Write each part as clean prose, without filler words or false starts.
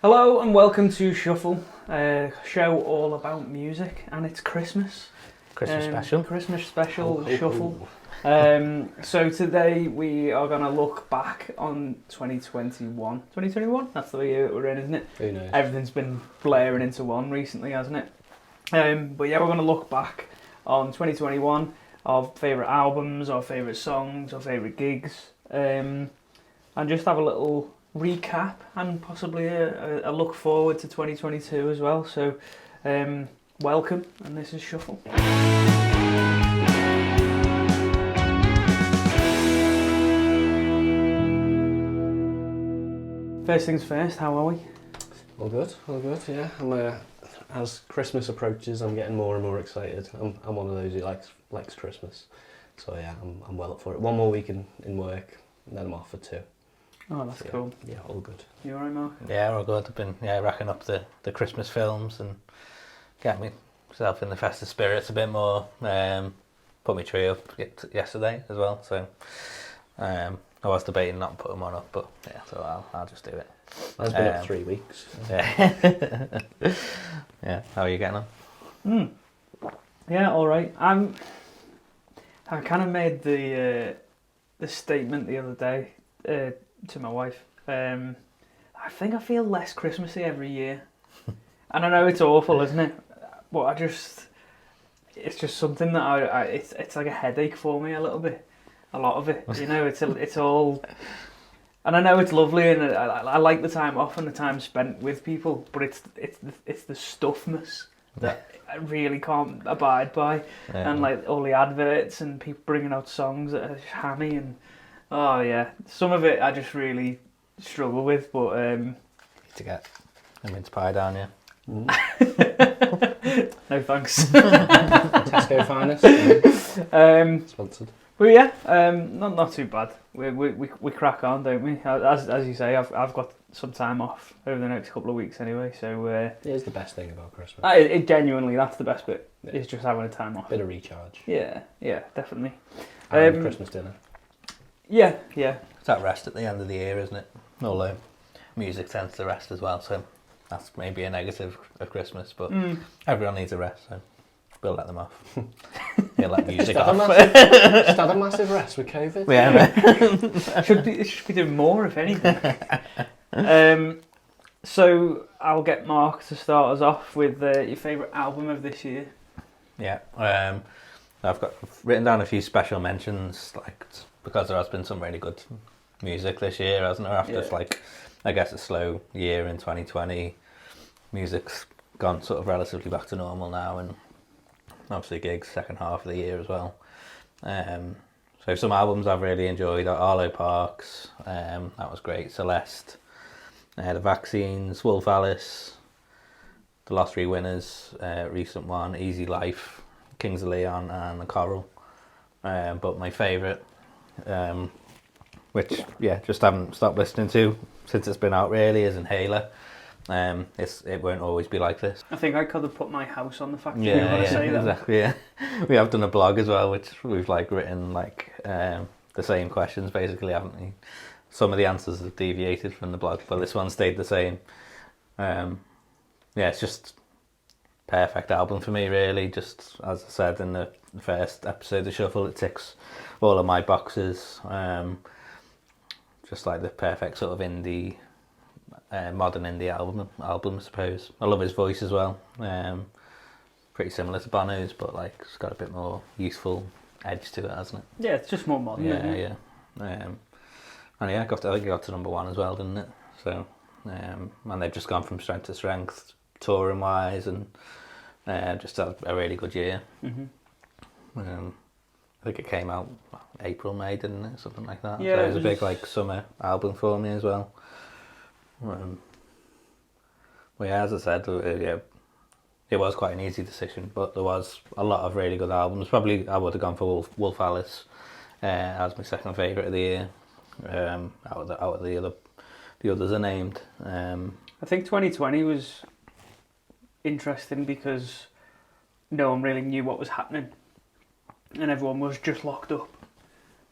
Hello and welcome to Shuffle, a show all about music, and it's Christmas. Christmas special. Christmas special Ho, ho, Shuffle. ho. So today we are going to look back on 2021. 2021? That's the year that we're in, isn't it? Who knows? Everything's been blaring into one recently, hasn't it? But yeah, we're going to look back on 2021, our favourite albums, our favourite songs, our favourite gigs, and just have a little recap and possibly a look forward to 2022 as well. So welcome, and this is Shuffle. First things first, how are we? All good, yeah. As Christmas approaches, I'm getting more and more excited. I'm one of those who likes Christmas. So yeah, I'm well up for it. One more week in work, and then I'm off for 2. Oh, that's cool. Yeah, all good. You alright, Mark? Yeah, all good. I've been racking up the Christmas films and getting myself in the festive spirits a bit more. Put my tree up yesterday as well, so I was debating not putting one up, but yeah, so I'll just do it. It's been up 3 weeks. So. Yeah. Yeah. How are you getting on? Yeah, alright. I kind of made the statement the other day to my wife. I think I feel less Christmassy every year. And I know it's awful, isn't it? But it's just something that it's like a headache for me a little bit. A lot of it, you know, it's all, and I know it's lovely and I like the time off and the time spent with people, but it's the stuffness that I really can't abide by, and like all the adverts and people bringing out songs that are just hammy and oh yeah, some of it I just really struggle with, but Need to get a mince pie down, yeah. No thanks. Tesco finest. Sponsored. But yeah, not too bad. We crack on, don't we? As you say, I've got some time off over the next couple of weeks anyway, so It is the best thing about Christmas. it genuinely, that's the best bit. Yeah. Is just having a time off. Bit of recharge. Yeah, definitely. And Christmas dinner. Yeah. It's that rest at the end of the year, isn't it? Although music tends to rest as well, so that's maybe a negative of Christmas, but everyone needs a rest, so we'll let them off. We'll let music off. Just had a massive rest with COVID. Yeah, Should be doing more, if anything. So I'll get Mark to start us off with your favourite album of this year. Yeah, I've written down a few special mentions, like because there has been some really good music this year, hasn't there? After I guess a slow year in 2020, music's gone sort of relatively back to normal now, and obviously gigs second half of the year as well. So some albums I've really enjoyed are Arlo Parks, that was great. Celeste, The Vaccines, Wolf Alice, The Lost Three Winners, recent one, Easy Life, Kings of Leon, and The Coral. But my favourite, which just haven't stopped listening to since it's been out really, is Inhaler. It won't always be like this. I think I could have put my house on the fact that you want to say that. Exactly. Yeah, we have done a blog as well, which we've written the same questions basically, haven't we? Some of the answers have deviated from the blog, but this one stayed the same. It's just perfect album for me, really. Just as I said in the first episode of Shuffle, it ticks all of my boxes. Just like the perfect sort of indie. Modern indie album, I suppose. I love his voice as well. Pretty similar to Bono's, but it's got a bit more youthful edge to it, hasn't it? Yeah, it's just more modern. Yeah. And I think it got to number 1 as well, didn't it? So, and they've just gone from strength to strength, touring wise, and just had a really good year. I think it came out April, May, didn't it? Something like that. Yeah, so it was a big summer album for me as well. As I said, it was quite an easy decision, but there was a lot of really good albums. Probably I would have gone for Wolf Alice as my second favourite of the year. Out of the others are named. I think 2020 was interesting because no one really knew what was happening, and everyone was just locked up.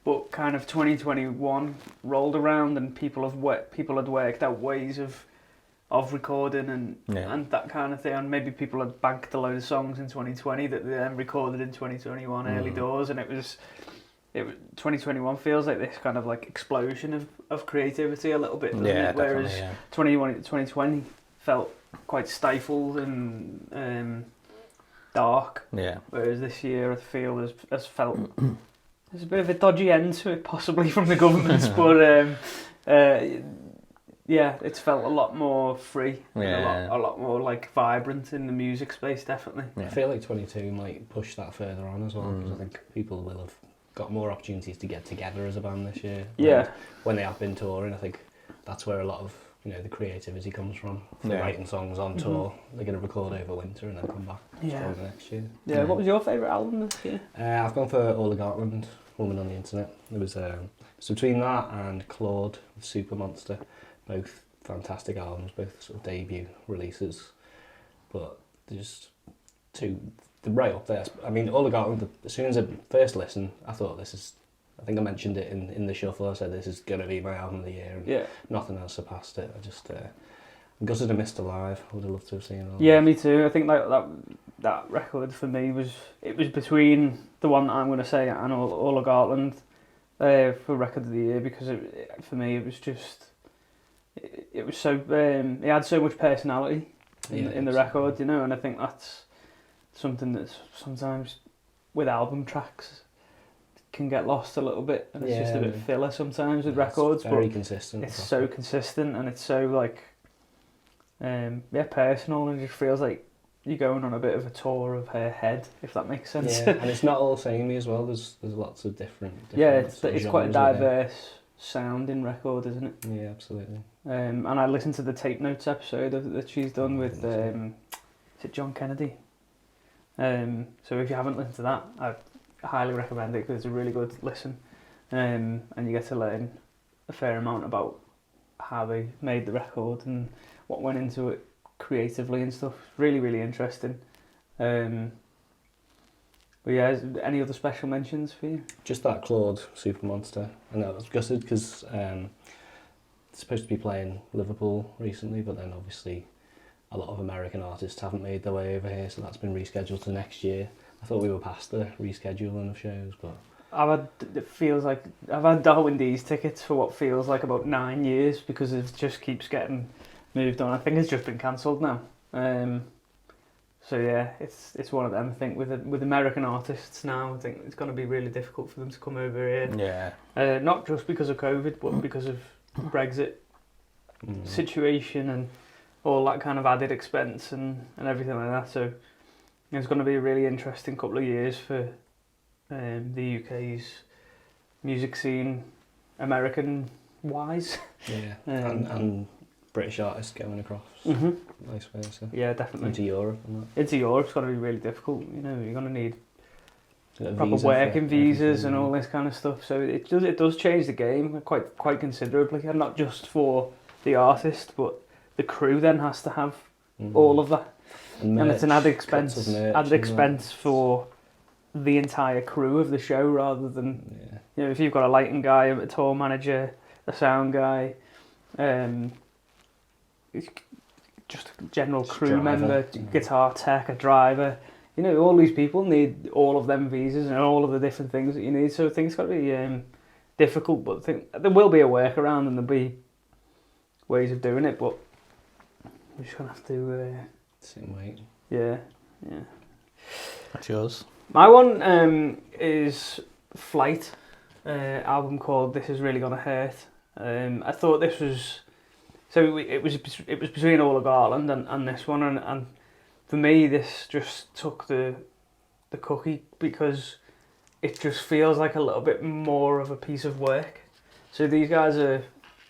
But kind of 2021 rolled around and people had worked out ways of of recording and Yeah. and that kind of thing. And maybe people had banked a load of songs in 2020 that they then recorded in 2021 early doors, and it was 2021 feels like this kind of like explosion of creativity a little bit, doesn't Yeah, it? Whereas definitely, 2020 felt quite stifled and dark. yeah. Whereas this year I feel has felt there's a bit of a dodgy end to it, possibly from the government, but yeah, it's felt a lot more free, Yeah. and a lot more like vibrant in the music space, definitely. Yeah. I feel like 22 might push that further on as well, because I think people will have got more opportunities to get together as a band this year. Yeah. And when they have been touring, I think that's where a lot of the creativity comes from. For writing songs on tour, they're going to record over winter and then come back stronger next year. Yeah. What was your favourite album this year? I've gone for All the Gartland, Woman on the Internet. It was between that and Claude, Super Monster. Both fantastic albums, both sort of debut releases, but they're just they're right up there. I mean, All the Gartland, as soon as I first listened, I thought I think I mentioned it in the shuffle, I said this is going to be my album of the year, and nothing else surpassed it. I just, I'm gutted I missed Alive. I would have loved to have seen it. Yeah, me too. I think that record for me was between the one that I'm going to say and All of Gartland for record of the year, because for me it was just it was so it had so much personality in the record, and I think that's something that's sometimes with album tracks can get lost a little bit, and it's just a bit filler sometimes with records. It's very but consistent. It's so consistent, and it's so like personal, and it just feels like you're going on a bit of a tour of her head, if that makes sense. Yeah, and it's not all samey as well. There's lots of different it's quite a diverse sounding record, isn't it? Yeah, absolutely. And I listened to the Tape Notes episode that she's done with is it John Kennedy? So if you haven't listened to that, I highly recommend it, because it's a really good listen, and you get to learn a fair amount about how they made the record and what went into it creatively and stuff. Really, really interesting. But yeah, any other special mentions for you? Just that Claude Super Monster. I know I was gutted because it's supposed to be playing Liverpool recently, but then obviously a lot of American artists haven't made their way over here, so that's been rescheduled to next year. I thought we were past the rescheduling of shows, but I've had Darwin D's tickets for what feels like about 9 years, because it just keeps getting moved on. I think it's just been cancelled now. So yeah, it's one of them. I think with American artists now, I think it's going to be really difficult for them to come over here. Yeah. Not just because of COVID, but because of Brexit situation and all that kind of added expense and everything like that. So it's going to be a really interesting couple of years for the UK's music scene, American wise. Yeah, and British artists going across, vice versa. Yeah, definitely. Into Europe and that. Into Europe's going to be really difficult. You're going to need proper visa working for visas everything, and all this kind of stuff. So it does change the game quite considerably, and not just for the artist, but the crew then has to have all of that, and it's an added expense for the entire crew of the show, rather than if you've got a lighting guy, a tour manager, a sound guy, just a general crew member, guitar tech, a driver. All these people need all of them visas and all of the different things that you need. So I think it's got to be difficult, but I think there will be a workaround and there'll be ways of doing it. But we're just gonna have to sit and wait. Yeah. That's yours. My one is Flight, album called This Is Really Gonna Hurt. I thought this was it was between All of Garland and this one, and for me this just took the cookie, because it just feels like a little bit more of a piece of work. So these guys are,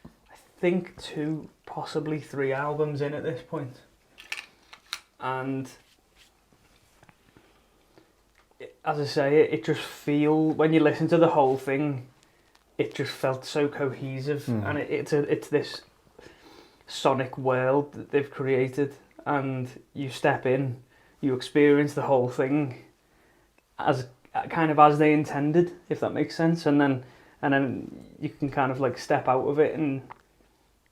I think, 2, possibly 3 albums in at this point, and as I say, it just when you listen to the whole thing, it just felt so cohesive, and it's this sonic world that they've created, and you step in, you experience the whole thing as they intended, if that makes sense, and then you can kind of like step out of it and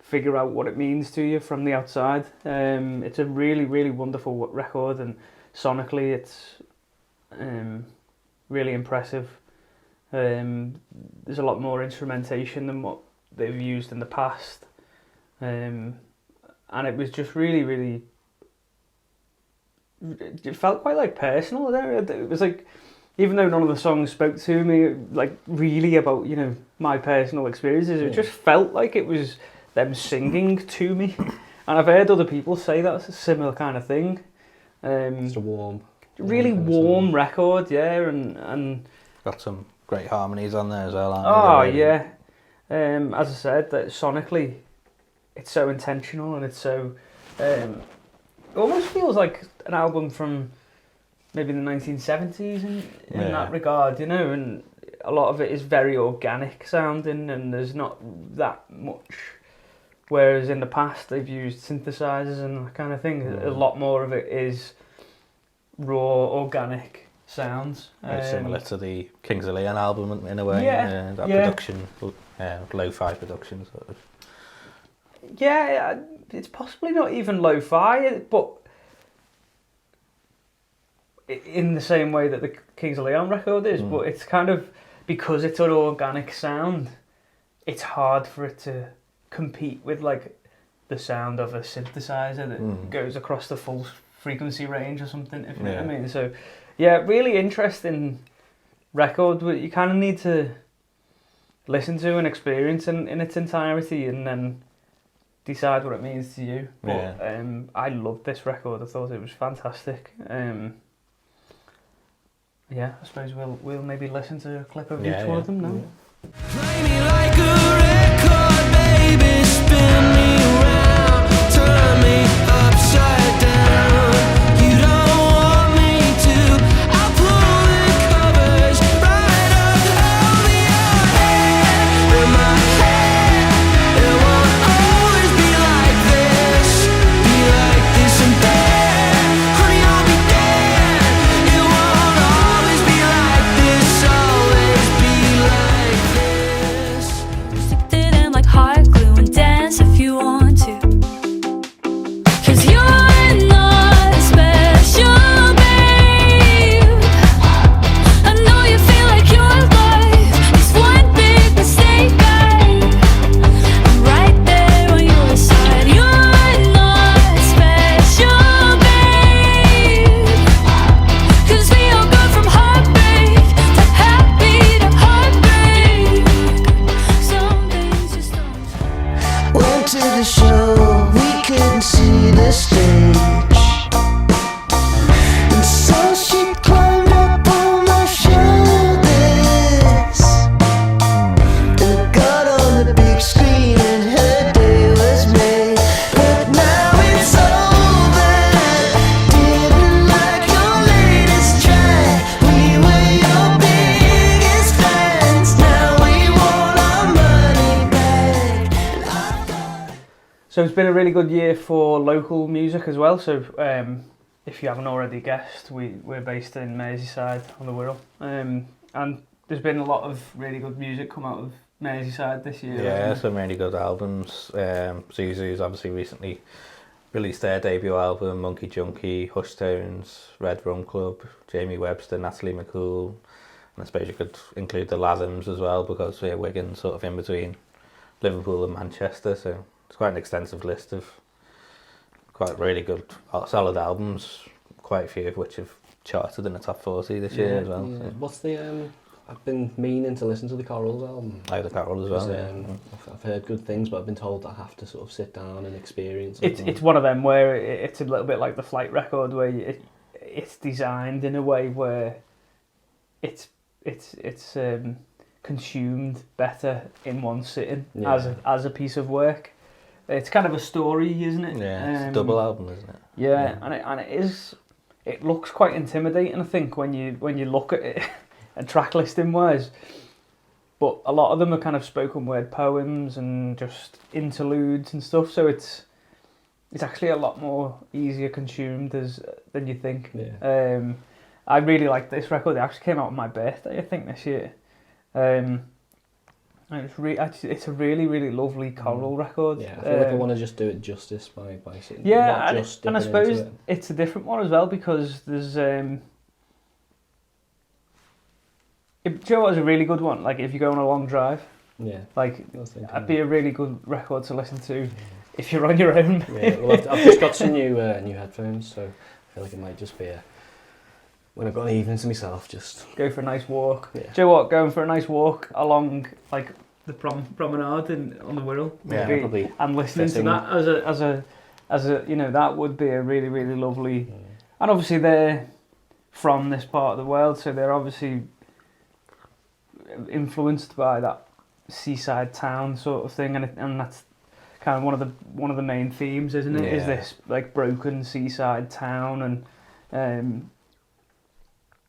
figure out what it means to you from the outside. It's a really, really wonderful record, and sonically it's really impressive. There's a lot more instrumentation than what they've used in the past, and it was just really, really. It felt quite like personal there. It was like, even though none of the songs spoke to me like really about, you know, my personal experiences, it just felt like it was them singing to me. And I've heard other people say that's a similar kind of thing. It's a warm, really warm record, yeah, and got some great harmonies on there as well. Aren't they? Yeah. As I said, that sonically, it's so intentional, and it's so. It almost feels like an album from maybe the 1970s in that regard, you know, and a lot of it is very organic sounding, and there's not that much. Whereas in the past they've used synthesizers and that kind of thing. A lot more of it is raw, organic sounds. Very similar to the Kings of Leon album in a way. That production, lo-fi production sort of. Yeah, it's possibly not even lo-fi, but in the same way that the Kings of Leon record is, but it's kind of, because it's an organic sound, it's hard for it to compete with like the sound of a synthesizer that goes across the full frequency range or something, if you know what I mean. So yeah, really interesting record. You kind of need to listen to and experience in its entirety, and then decide what it means to you. But I loved this record. I thought it was fantastic. Yeah, I suppose we'll maybe listen to a clip of each one of them now. Play me like a record, baby, spin me around, turn me upside down. You don't want me to, I'll pull the covers right up over your head. In my head, it won't always be like this and then, honey, I'll be dead. It won't always be like this, always be like this. Stick it in like hot glue and dance if you want to. 'Cause you're not special, babe. I know you feel like your life is one big mistake. I'm right there on your side. You're not special, babe. 'Cause we all go from heartbreak to happy to heartbreak. Some things just don't. Went to the show, we couldn't see the stage, and so she climbed up on my shoulders and got on the big screen, and her day was made. But now it's over. Didn't like your latest track. We were your biggest fans. Now we want our money back. So it's been a really good year for local music as well. So if you haven't already guessed, we're based in Merseyside on the Wirral, and there's been a lot of really good music come out of Merseyside this year. Yeah, hasn't some really good albums. Zuzu's obviously recently released their debut album, Monkey Junkie, Hush Tones, Red Rum Club, Jamie Webster, Natalie McCool, and I suppose you could include the Lathams as well, because Wigan's sort of in between Liverpool and Manchester, so it's quite an extensive list of quite really good, solid albums, quite a few of which have charted in the top 40 this year as well. Yeah. So. What's the I've been meaning to listen to the Corals album. I the Carol as well. 'Cause, I've heard good things, but I've been told I have to sort of sit down and experience it? it. It's one of them where it's a little bit like the Flight record, where it's designed in a way where it's consumed better in one sitting as a piece of work. It's kind of a story, isn't it? Yeah, it's a double album, isn't it? Yeah, and it is. It looks quite intimidating, I think, when you look at it, and track listing wise. But a lot of them are kind of spoken word poems and just interludes and stuff. So it's actually a lot more easier consumed than you think. Yeah. I really like this record. It actually came out on my birthday, I think, this year. And it's a really, really lovely choral record. Yeah, I feel like I want to just do it justice by sitting. Yeah, not and, just and I dipping into suppose it. it's a different one as well because there's do you know what is a really good one? Like if you go on a long drive, Yeah, like I was thinking that'd be a really good record to listen to if you're on your own. yeah, well, I've just got some new headphones, so I feel like it might just be when I've got an evening to myself, just Go for a nice walk. yeah. Do you know what? Going for a nice walk along like the promenade on the Wirral, Yeah, maybe, probably and listening fitting. to that as a that would be a really, really lovely. Mm. And obviously they're from this part of the world, so they're obviously influenced by that seaside town sort of thing, and that's kind of one of the main themes, isn't it? Is Yeah. this like broken seaside town, and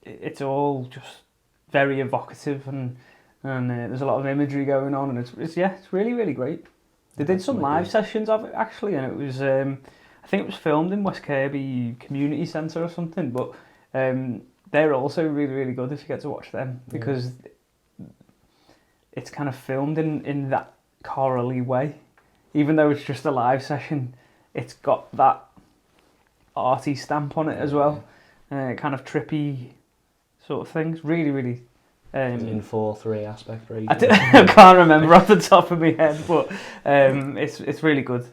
it's all just very evocative, and there's a lot of imagery going on, and it's really, really great. They did some live sessions of it actually, and it was I think it was filmed in West Kirby Community Centre or something, but they're also really, really good if you get to watch them, because it's kind of filmed in that chorally way. Even though it's just a live session, it's got that arty stamp on it as well. Kind of trippy sort of things. Really, really... in 4:3 aspect ratio. I can't remember off the top of my head, but it's really good.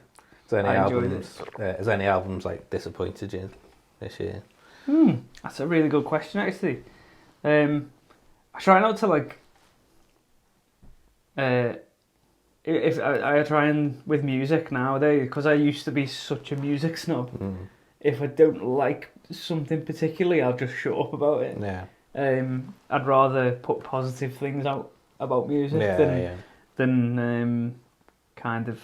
I enjoyed Has any albums like disappointed you this year? That's a really good question, actually. I try not to like... if I try and with music nowadays, because I used to be such a music snob. If I don't like something particularly, I'll just shut up about it. Yeah. I'd rather put positive things out about music than kind of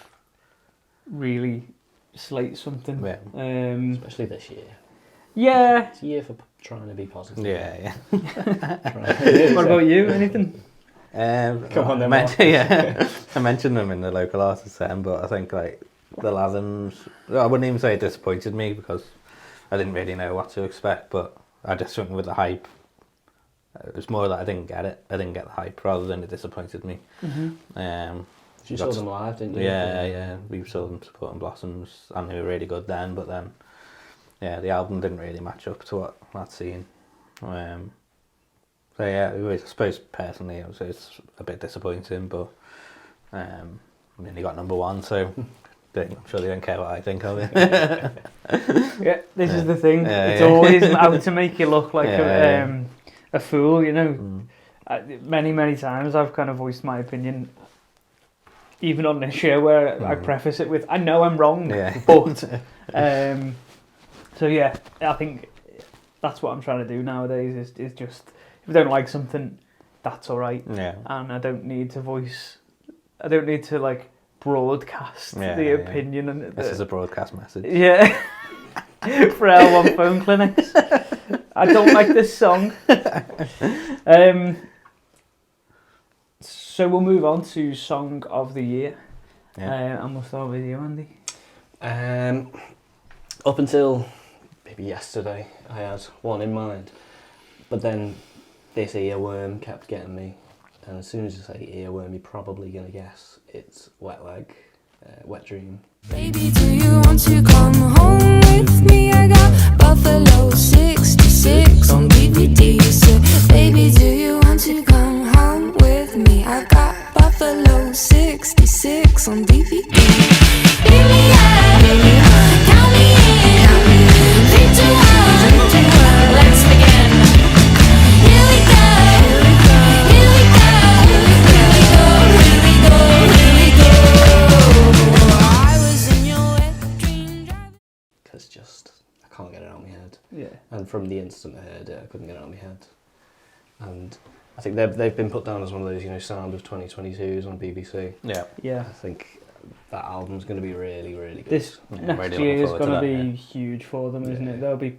really slate something. Yeah. Especially this year. Yeah. It's a year for trying to be positive. Yeah. What about you? Anything? Come on then, Mark. I mentioned them in the local artist set, but I think like the Lathams, I wouldn't even say it disappointed me because I didn't really know what to expect, but I just went with the hype. It was more that I didn't get it. I didn't get the hype rather than it disappointed me. You saw them live, didn't you? Yeah. We saw them supporting Blossoms, and they were really good then. But then, yeah, the album didn't really match up to what I'd seen. So yeah, I suppose personally, it's a bit disappointing. But I mean, they got number one, so I'm sure they don't care what I think of it. Yeah, this is the thing. It's Yeah. always out to make you look like Yeah. A fool, you know. Many times I've kind of voiced my opinion, even on this show, where I preface it with, I know I'm wrong, but... so yeah, I think that's what I'm trying to do nowadays, is just, if I don't like something, that's alright. Yeah. And I don't need to like broadcast the opinion. And This is a broadcast message. Yeah. For L1 phone clinics. I don't like this song. So we'll move on to Song of the Year. And we'll start with you, Andy. Up until maybe yesterday, I had one in mind. But then this earworm kept getting me. And as soon as you say earworm, you're probably going to guess it's Wet Leg, Wet Dream. Baby, do you want to come home with me? I got Buffalo 66 on DVD. So, baby, do you want to come home with me? I got Buffalo 66 on DVD. Beat me up, count me in. 3, 2, 1, let's begin. Here we go, here we go, here we go, here we go. I was in your wet dream driving. Because I can't get it out of my head. Yeah. And from the instant I heard it, I couldn't get it out of my head. And I think they've been put down as one of those, sound of 2022s on BBC. Yeah. I think that album's going to be really, really good. This next year is going to be huge for them, isn't it? They'll be...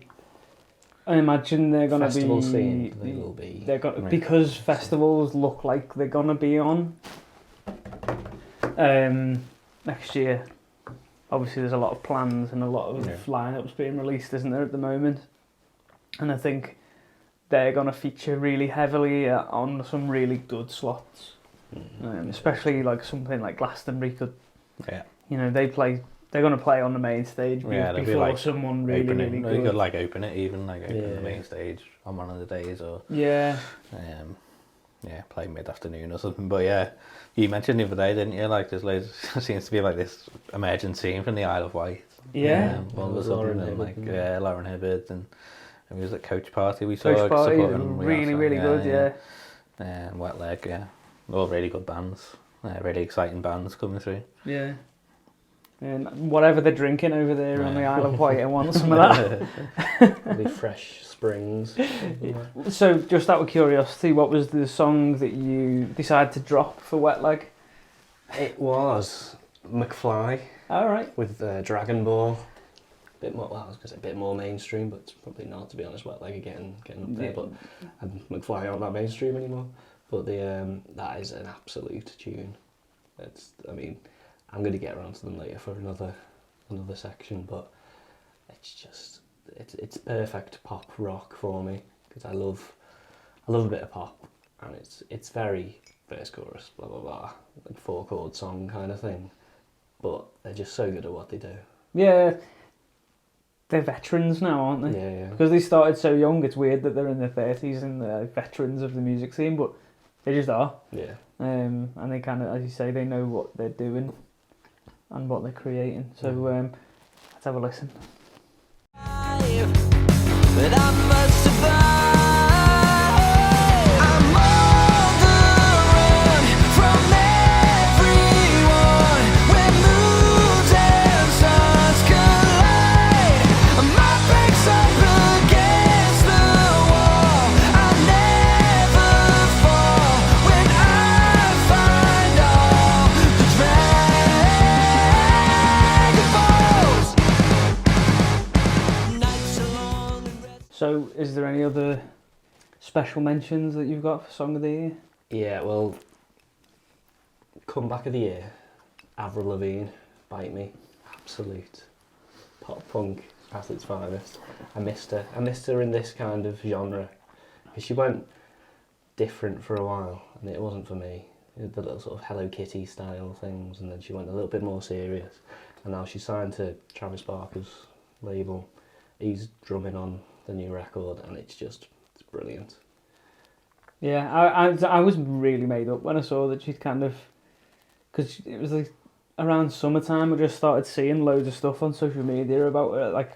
I imagine they're going to be... Festival scene, they will be. They're got, because festivals look like they're going to be on next year. Obviously there's a lot of plans and a lot of lineups being released, isn't there, at the moment? And I think they're going to feature really heavily on some really good slots. Especially like something like Glastonbury could, Yeah. you know, they're going to play on the main stage Yeah, they'd be before like someone really, opening, really or you good. could like open it even, like open Yeah. the main stage on one of the days, or Yeah. play mid-afternoon or something. But yeah, you mentioned the other day, didn't you? Like there's loads, seems to be like this emerging scene from the Isle of Wight. Yeah. All of a Lauren sudden, and like Hibbert. Lauren Hibbert, and it was at Coach Party we saw. Coach Party, supporting really, Riasa, really good, yeah. And Wet Leg, yeah, all really good bands. Really exciting bands coming through. Yeah. And whatever they're drinking over there on the Yeah. Isle of Wight, I want some of that. Probably fresh springs. So, just out of curiosity, what was the song that you decided to drop for Wet Leg? It was McFly All right. with Dragon Ball. Bit more, well, I was going to say a bit more mainstream, but it's probably not, to be honest. Wet Leg are getting up there, but McFly aren't that mainstream anymore. But that is an absolute tune. I mean, I'm going to get around to them later for another section, but it's perfect pop rock for me, because I love a bit of pop, and it's very verse chorus blah blah blah, like 4-chord song kind of thing, but they're just so good at what they do. Yeah. They're veterans now, aren't they? Yeah. Because they started so young, it's weird that they're in their 30s and they're veterans of the music scene, but they just are. Yeah. And they kind of, as you say, they know what they're doing and what they're creating. So let's have a listen. But I must survive. I'm on the run from everyone. When moons and stars collide, my back's up against the wall. I'll never fall when I find all the dragon balls. Nights are long and red. So is there any other special mentions that you've got for Song of the Year? Yeah, well, comeback of the year, Avril Lavigne, Bite Me, absolute pop punk at its finest. I missed her in this kind of genre, because she went different for a while, and it wasn't for me. The little sort of Hello Kitty style things, and then she went a little bit more serious, and now she's signed to Travis Barker's label. He's drumming on the new record, and it's brilliant. Yeah, I was really made up when I saw that she'd kind of... Because it was like around summertime, I just started seeing loads of stuff on social media about her, like...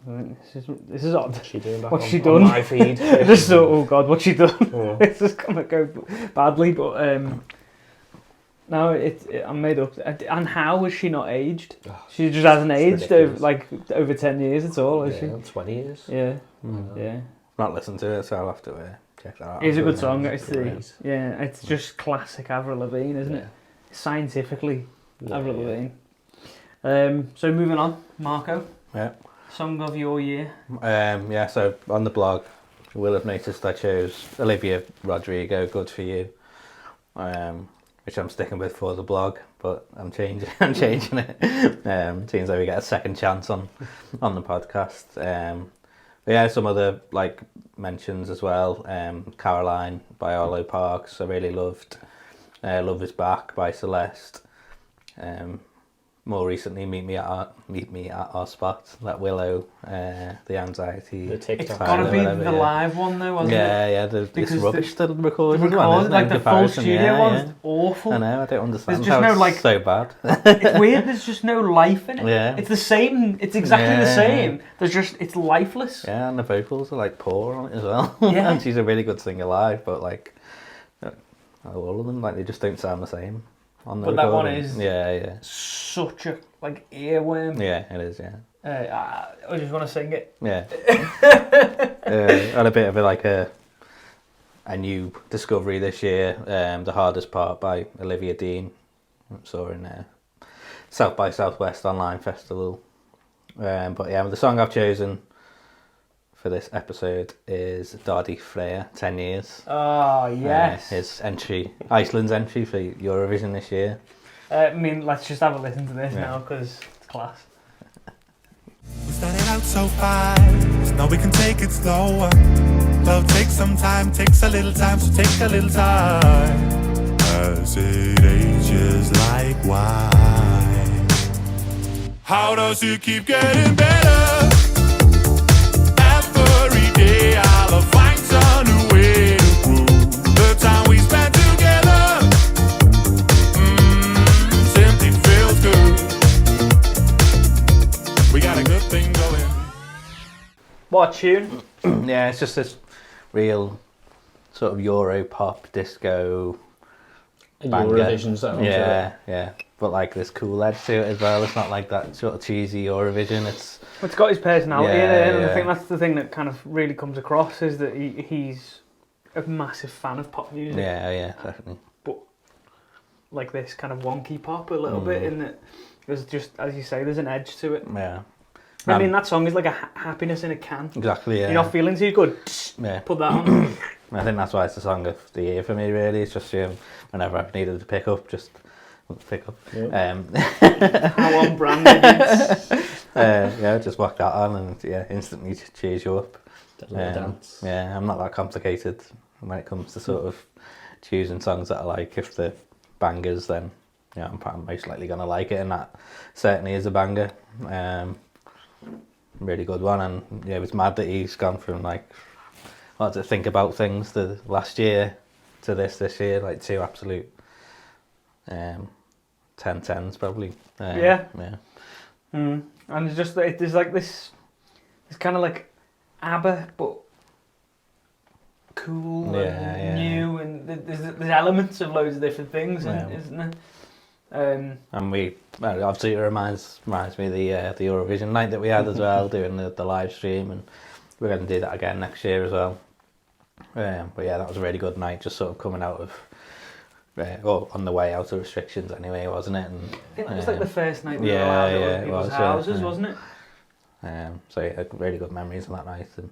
This is odd. What's she doing back What's on, she on done? my feed? I just thought, oh God, what's she done? Yeah. This is going to go badly, but... No, I'm made up. And how has she not aged? Oh, She just hasn't it's aged over, ridiculous. over 10 years at all, has Yeah, 20 years. she? Yeah, Mm. yeah. Not listened to it, so I'll have to check that out. It's a good Yeah, song, it's actually. great. Yeah, it's just classic Avril Lavigne, isn't it? Scientifically, Yeah, Avril yeah. Lavigne. So moving on, Marco. Yeah. Song of your year. Yeah, so on the blog, you will have noticed I chose Olivia Rodrigo, Good For You, which I'm sticking with for the blog, but I'm changing it. Seems like we get a second chance on the podcast. But yeah, some other like mentions as well. Caroline by Arlo Parks, I really loved. Love Is Back by Celeste. More recently, Meet Me at Our Spot, that Willow, the Anxiety. The TikTok. It's Tyler, got to be whatever, the yeah. live one though, wasn't it? Yeah, it's Because rubbish to record The as well, record, isn't it, like in the full comparison? studio Yeah, one's yeah. awful. I know, I don't understand There's just how no, it's like- so bad. It's weird, there's just no life in it. Yeah. It's the same, it's exactly the Yeah. same. It's lifeless. Yeah, and the vocals are like poor on it as well. Yeah. And she's a really good singer live, but like all of them, like they just don't sound the same on the But that one recording. is- Yeah. Such a, like, earworm. Yeah, it is, yeah. I just want to sing it. Yeah. And a bit of a new discovery this year, The Hardest Part by Olivia Dean. Saw in South by Southwest Online Festival. But yeah, the song I've chosen for this episode is Dardy Freya, 10 Years. Oh, yes. His entry, Iceland's entry for Eurovision this year. I mean, let's just have a listen to this Yeah. now, because it's class. We started out so fast, now we can take it slower. Love takes some time, takes a little time, so take a little time. as it ages like wine. How does it keep getting better? Every day I'll find some new way to prove the time we spent together. Simply feels good. We got a good thing going. What tune? Yeah, it's just this real sort of Euro pop disco. Banger. Eurovision sound. Yeah. But like this cool edge to it as well. It's not like that sort of cheesy Eurovision. It's got his personality in it, and Yeah. I think that's the thing that kind of really comes across is that he's a massive fan of pop music. yeah, definitely. But like this kind of wonky pop a little bit in that there's just, as you say, there's an edge to it. Yeah. I mean, that song is like a happiness in a can. Exactly, yeah. You're not feeling too good, Yeah. put that on. I think that's why it's the song of the year for me, really. It's just whenever I've needed to pick up, just pick up. How on brand it is. Yeah, just whack that on and instantly cheers you up. Does a little dance. Yeah, I'm not that complicated when it comes to sort of choosing songs that I like. If they're bangers, then I'm most likely going to like it, and that certainly is a banger. Really good one, and it was mad that he's gone from like to think about things the last year to this year, like two absolute 10/10s probably. Yeah. Yeah. And it's just there's like this, it's kind of like ABBA but cool and new, and there's elements of loads of different things, isn't there? And obviously it reminds me of the Eurovision night that we had as well, doing the live stream, and we're going to do that again next year as well. But yeah, that was a really good night, just sort of coming out of, on the way out of restrictions anyway, wasn't it? And, I think that was like the first night we were allowed at other people's houses, wasn't it? So yeah, really good memories of that night, and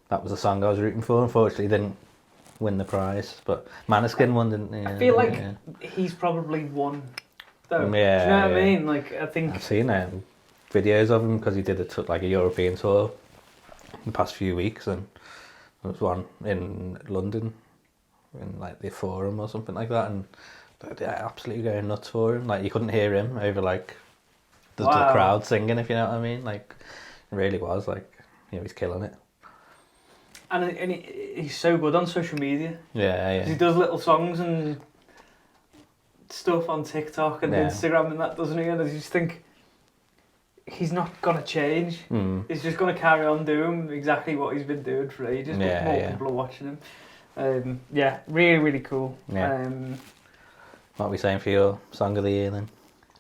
that was the song I was rooting for. Unfortunately, didn't win the prize, but Maneskin won, didn't he? I feel like he's probably won, though. Yeah, do you know what I mean? Like, I think I've seen videos of him because he did a European tour in the past few weeks, and there was one in London, in like the Forum or something like that, and they're absolutely going nuts for him. Like, you couldn't hear him over like the crowd singing, if you know what I mean. Like, it really was like, he's killing it. And he's so good on social media. Yeah. He does little songs and stuff on TikTok and Instagram and that, doesn't he? And I just think he's not going to change. He's just going to carry on doing exactly what he's been doing for ages. More people are watching him. Really, really cool. Yeah. What are we saying for your song of the year then?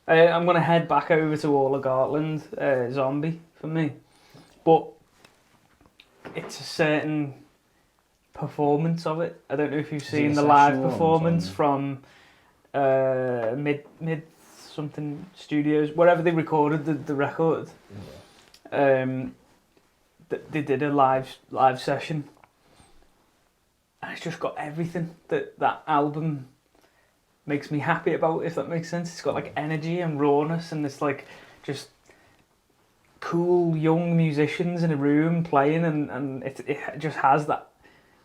I'm going to head back over to All of Gartland, Zombie, for me. But it's a certain performance of it. I don't know if you've seen the live performance from mid something studios, wherever they recorded the record. They did a live session, and it's just got everything that album makes me happy about, if that makes sense. It's got like energy and rawness, and it's like just cool young musicians in a room playing, and it just has that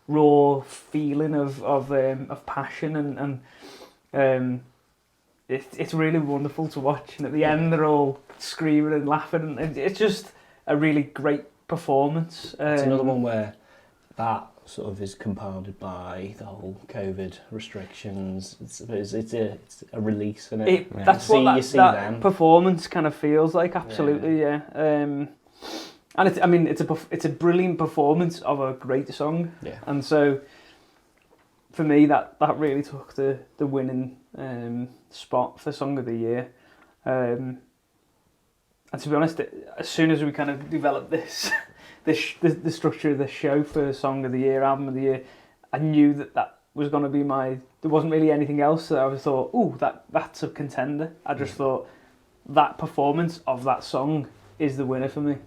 raw feeling of passion, and it's really wonderful to watch. And at the end, they're all screaming and laughing, and it's just a really great performance. It's another one where that sort of is compounded by the whole COVID restrictions. It's a release, isn't it? That's what that performance kind of feels like. Absolutely, yeah. And it's a brilliant performance of a great song. Yeah. And so for me, that really took the winning spot for Song of the Year. And to be honest, as soon as we kind of developed the structure of the show for Song of the Year, Album of the Year, I knew that was going to be there wasn't really anything else that I thought, that's a contender. I just thought that performance of that song is the winner for me.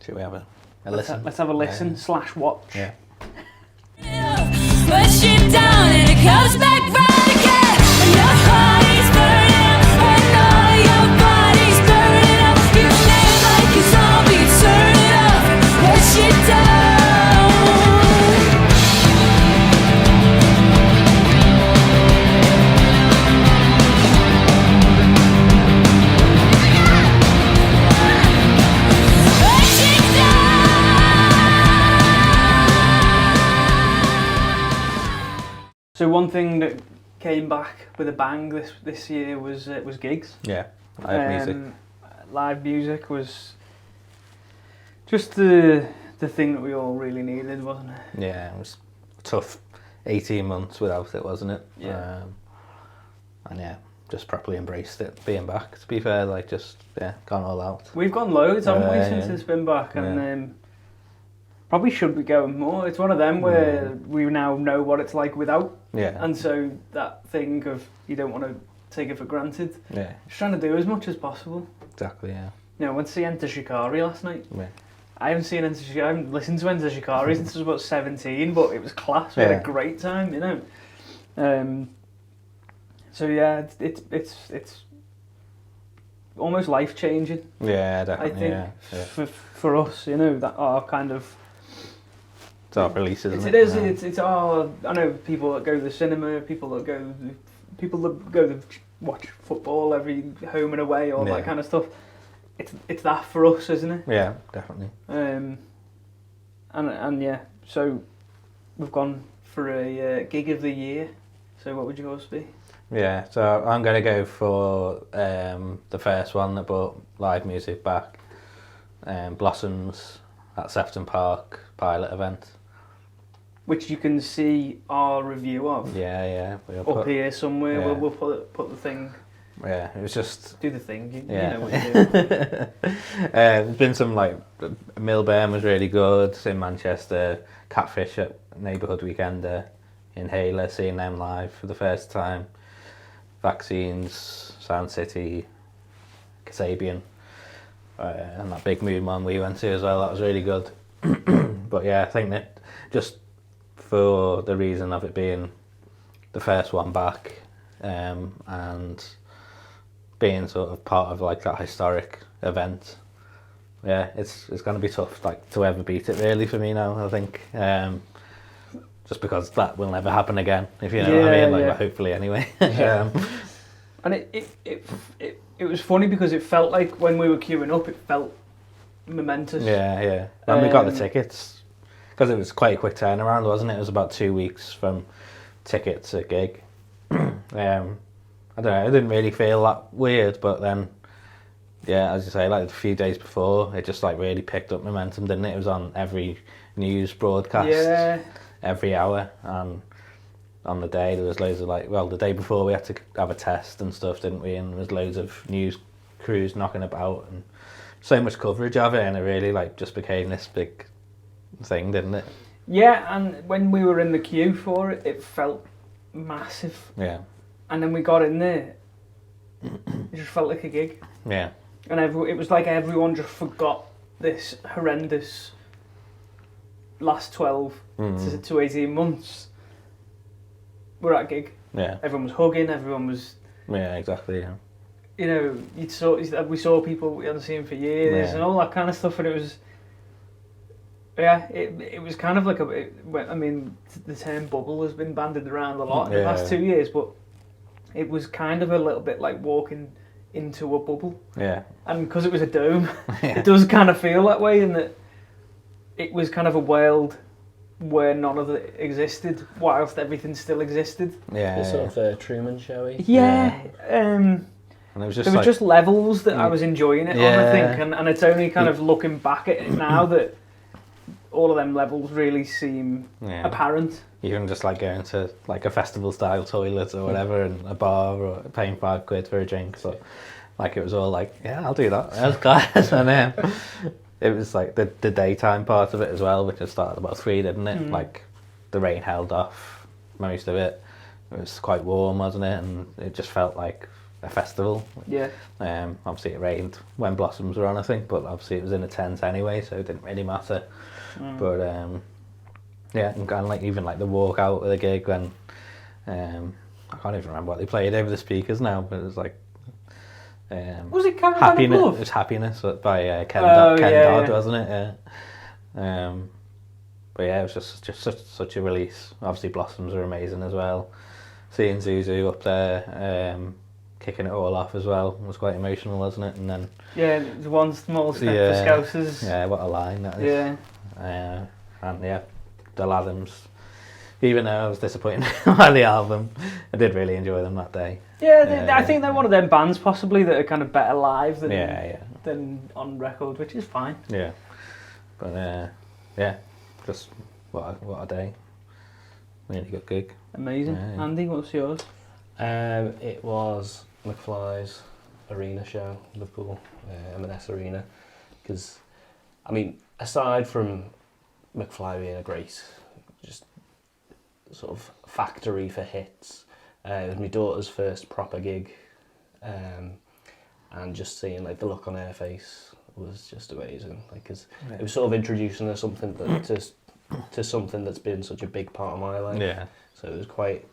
Should we have a listen? Let's have a listen / watch. Yeah. Push it down and it comes back right again. And your heart is burning and all your body's burning up. You live like a zombie, turn it up, push it down. So one thing that came back with a bang this year was gigs. Yeah, live music. Live music was just the thing that we all really needed, wasn't it? Yeah, it was a tough 18 months without it, wasn't it? Yeah. And yeah, just properly embraced it, being back, to be fair, like just, gone all out. We've gone loads, haven't we, Yeah, since yeah. it's been back, and Yeah. probably should be going more. It's one of them where we now know what it's like without, Yeah, and so that thing of you don't want to take it for granted. yeah, Just trying to do as much as possible. exactly, yeah. You know, I went to see Enter Shikari last night. Yeah. I haven't listened to Enter Shikari since I was about 17, but it was class. We had Yeah. a great time, you know. So yeah, it's almost life changing. Yeah, I definitely, think yeah. for us, you know, that are kind of. It's our releases, It isn't is. Yeah. It's our. I know people that go to the cinema, people that go to watch football every home and away, all Yeah. that kind of stuff. It's that for us, isn't it? Yeah, definitely. And yeah, so we've gone for a gig of the year. So what would yours be? Yeah, so I'm going to go for the first one that brought live music back, Blossoms at Sefton Park pilot event. Which you can see our review of Yeah, up here somewhere. Yeah. We'll put the thing. Yeah, it was just... Do the thing. You Yeah. know what you do. There's been some, like, Milburn was really good, in Manchester, Catfish at Neighbourhood Weekender, Inhaler, seeing them live for the first time, Vaccines, Sound City, Kasabian, and that Big Moon one we went to as well, that was really good. But yeah, I think that just for the reason of it being the first one back, and being sort of part of like that historic event, yeah, it's going to be tough like to ever beat it really for me now, I think, just because that will never happen again, if you know what I mean, like, Yeah. hopefully anyway. And it was funny because it felt like when we were queuing up, it felt momentous. Yeah. When we got the Um, tickets, because it was quite a quick turnaround, wasn't it? It was about 2 weeks from ticket to gig. I don't know, it didn't really feel that weird, but then, yeah, as you say, like a few days before, it just like really picked up momentum, didn't it? It was on every news broadcast, Yeah. every hour, and on the day there was loads of like, well, the day before we had to have a test and stuff, didn't we? And there was loads of news crews knocking about and so much coverage of it, and it really like just became this big thing, didn't it? Yeah, and when we were in the queue for it, it felt massive. Yeah, And then we got in there, it just felt like a gig. yeah, And it was like everyone just forgot this horrendous last 12 to 18 months. We're at a gig. yeah, Everyone was hugging, everyone was, yeah, exactly. Yeah, you know, we saw people we hadn't seen for years Yeah. and all that kind of stuff, and it was, yeah, it was kind of like I mean, the term bubble has been bandied around a lot in the past 2 years, but it was kind of a little bit like walking into a bubble. yeah, And because it was a dome, Yeah. it does kind of feel that way, in that it was kind of a world where none of it existed, whilst everything still existed. yeah. It's sort of Truman Showy. Yeah, And it was just there was like, just levels that I was enjoying it on, I Yeah. think, and it's only kind of looking back at it now that all of them levels really seem yeah. apparent. Even just like going to like a festival style toilet or whatever, and a bar, or paying £5 for a drink. So like it was all like, yeah, I'll do that. That's class. And it was like the daytime part of it as well, which had started about 3, didn't it? Like the rain held off most of it. It was quite warm, wasn't it? And it just felt like a festival. Yeah. Obviously it rained when Blossoms were on, I think, but obviously it was in a tent anyway, so it didn't really matter. But yeah, and kind of like even like the walk out of the gig when I can't even remember what they played over the speakers now, but it was like Was it Caravan of Happiness. Love? It was Happiness by Ken, Oh, Ken yeah, Dodd, yeah. wasn't it? Yeah. But yeah, it was just such a release. Obviously Blossoms are amazing as well. Seeing Zuzu up there, kicking it all off as well was quite emotional, wasn't it? And then Yeah, it was one small step Yeah. for Scousers. yeah, what a line that is. Yeah. And yeah, Del Adams even though I was disappointed by the album, I did really enjoy them that day. Yeah, I think they're one of them bands possibly that are kind of better live Yeah, than on record, which is fine. yeah. But yeah, just what a day. Really good gig. Amazing. Yeah. Andy, what's yours? It was McFly's arena show, Liverpool, M&S Arena. Because, I mean, aside from McFly being a great, just sort of factory for hits, it was my daughter's first proper gig, and just seeing like the look on her face was just amazing. Like, 'cause it was sort of introducing her something that to something that's been such a big part of my life. Yeah. So it was quite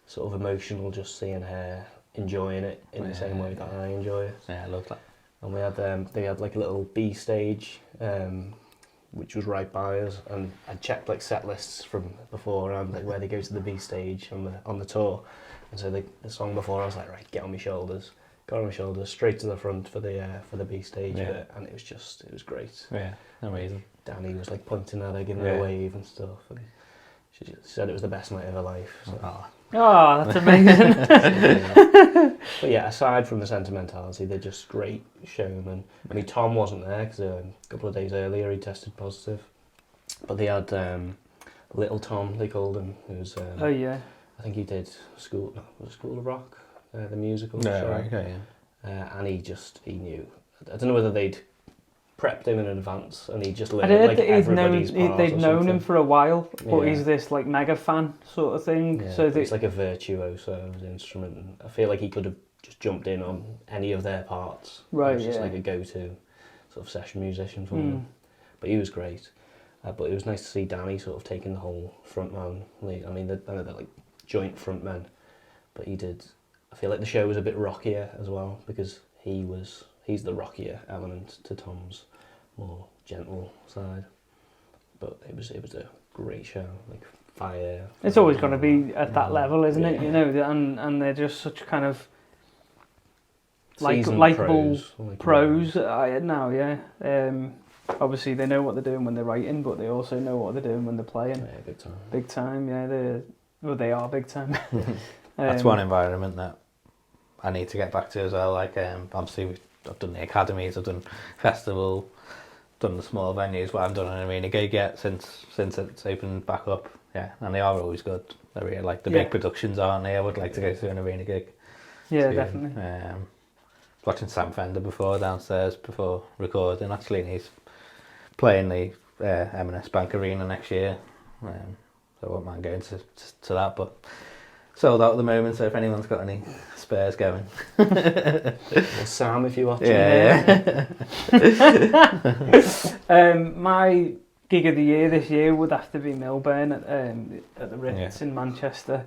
sort of emotional just seeing her enjoying it in the same way that I enjoy it. Yeah, I love that. And we had they had like a little B stage, which was right by us, and I checked like set lists from before and like where they go to the B stage on the tour, and so the song before I was like, right, get on my shoulders, got on my shoulders straight to the front for the B stage bit, and it was great. Yeah, amazing. Danny was like pointing at her, giving her a wave and stuff, and she said it was the best night of her life. So. Oh, that's amazing. But yeah, aside from the sentimentality, they're just great showmen. I mean, Tom wasn't there because a couple of days earlier he tested positive. But they had Little Tom, they called him, who's Oh yeah. I think he did School of Rock, the musical Yeah, show. right, yeah. And he knew. I don't know whether they'd prepped him in advance and he just I learned heard like that everybody's part they've or known him something. for a while, but Yeah. he's this like mega fan sort of thing. Yeah, So it's like a virtuoso of the instrument. And I feel like he could have just jumped in on any of their parts. Right, He was just yeah. like a go-to sort of session musician for them. But he was great. But it was nice to see Danny sort of taking the whole frontman lead. I mean, they're like joint frontmen, but he did. I feel like the show was a bit rockier as well because he's the rockier element to Tom's more gentle side. But it was a great show, like fire. it's always going to be at that level, isn't it? Yeah. You know, and they're just such kind of Seasoned likeable like pros now. Yeah. Obviously, they know what they're doing when they're writing, but they also know what they're doing when they're playing. Yeah, big time. Big time. Yeah, they are big time. That's one environment that I need to get back to as well. Like, obviously, I've done the academies, I've done festival, done the small venues, but I haven't done an arena gig yet since it's opened back up. Yeah, and they are always good. They're really like the big productions, aren't they? I would like to go to an arena gig. Yeah, soon. definitely. Watching Sam Fender before downstairs before recording. Actually, and he's playing the M&S Bank Arena next year. So I won't mind going to that, but sold out at the moment. So if anyone's got any spares going, Well, Sam, if you're watching, yeah. My gig of the year this year would have to be Milburn at the Ritz in Manchester.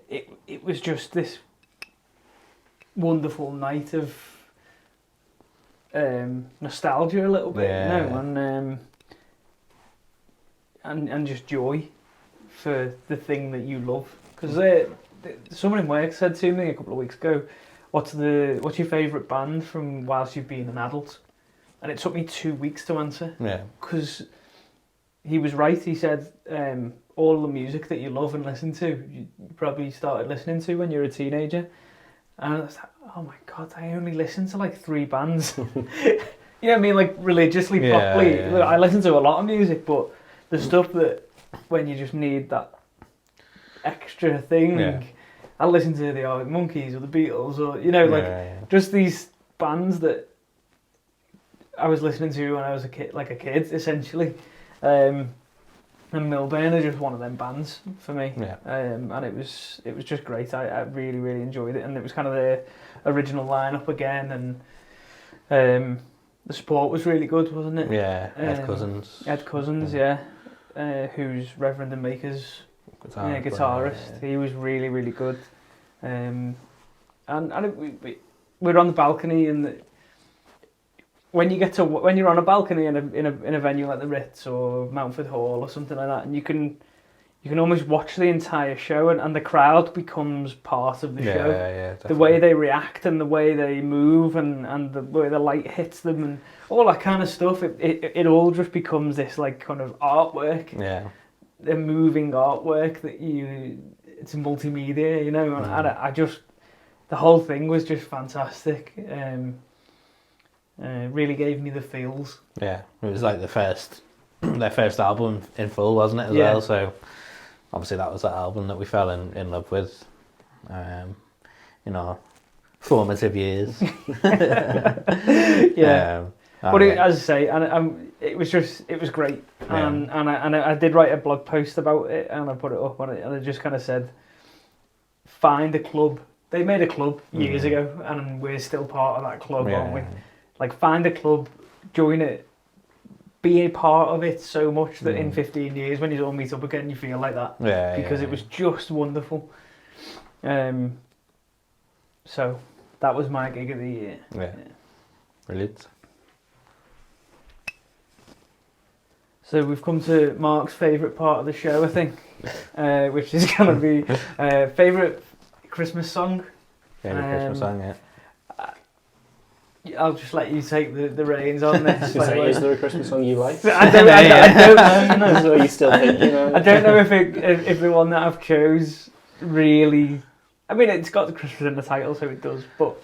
It was just this wonderful night of nostalgia a little bit, you know, and just joy for the thing that you love. Because someone in work said to me a couple of weeks ago, "What's your favourite band from whilst you've been an adult?" And it took me 2 weeks to answer. Yeah. Because he was right. He said all the music that you love and listen to, you probably started listening to when you were a teenager. And I was like, oh my God, I only listen to like 3 bands. You know what I mean? Like religiously, properly. yeah. I listen to a lot of music, but the stuff that when you just need that extra thing, I listen to the Arctic Monkeys or the Beatles or, you know, like just these bands that I was listening to when I was a kid, essentially. And Milburn are just one of them bands for me. Yeah. And it was just great. I really, really enjoyed it. And it was kind of the original lineup again. And the support was really good, wasn't it? Yeah, Ed Cousins. Ed Cousins, yeah. Who's Reverend and Maker's guitarist. He was really, really good. And we were on the balcony, and when you're on a balcony in a venue like the Ritz or Mountford Hall or something like that, and you can almost watch the entire show, and the crowd becomes part of the show. Yeah, the way they react and the way they move and the way the light hits them and all that kind of stuff. It all just becomes this like kind of artwork. Yeah. the moving artwork that it's multimedia, you know, and I just, the whole thing was just fantastic. Really gave me the feels. Yeah, it was like their first album in full, wasn't it, as Yeah. well? So obviously that was that album that we fell in love with, in our formative years. Yeah. But yeah. as I say, and it was great, Yeah. and I did write a blog post about it, and I put it up on it, and I just kind of said, find a club. They made a club years ago, and we're still part of that club, aren't we? Like, find a club, join it, be a part of it so much that in 15 years, when you all meet up again, you feel like that. Yeah, Because it was just wonderful. So that was my gig of the year. Yeah. Brilliant. So we've come to Mark's favourite part of the show, I think, which is going to be favourite Christmas song. Favourite Christmas song, yeah. I'll just let you take the reins on this. Is there a Christmas song you like? I don't know. So you still thinking of? I don't know if the one that I've chose really. I mean, it's got the Christmas in the title, so it does. But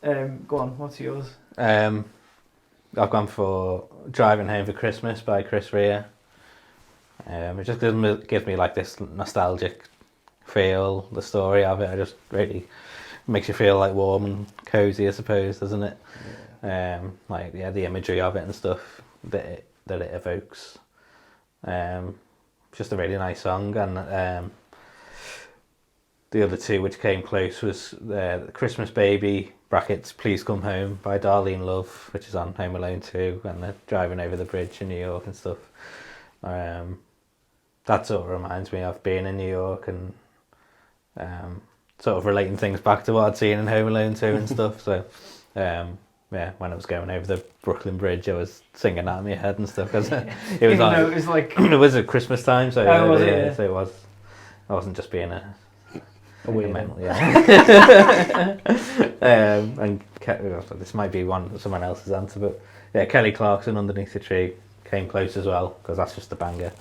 go on, what's yours? I've gone for Driving Home for Christmas by Chris Rea. It just gives me like this nostalgic feel, the story of it. I just really makes you feel like warm and cozy, I suppose, doesn't it? Yeah. Like the imagery of it and stuff that it evokes. Just a really nice song, and the other two which came close was Christmas Baby brackets Please Come Home by Darlene Love, which is on Home Alone 2, and they're driving over the bridge in New York and stuff. That sort of reminds me of being in New York and sort of relating things back to what I'd seen in Home Alone 2 and stuff. So yeah, when I was going over the Brooklyn Bridge, I was singing that in my head and stuff, because it was like it was at Christmas time, so was it? Yeah. So it was. I wasn't just being a weirdo. mental, yeah. And this might be someone else's answer, but yeah, Kelly Clarkson, Underneath the Tree, came close as well, because that's just a banger.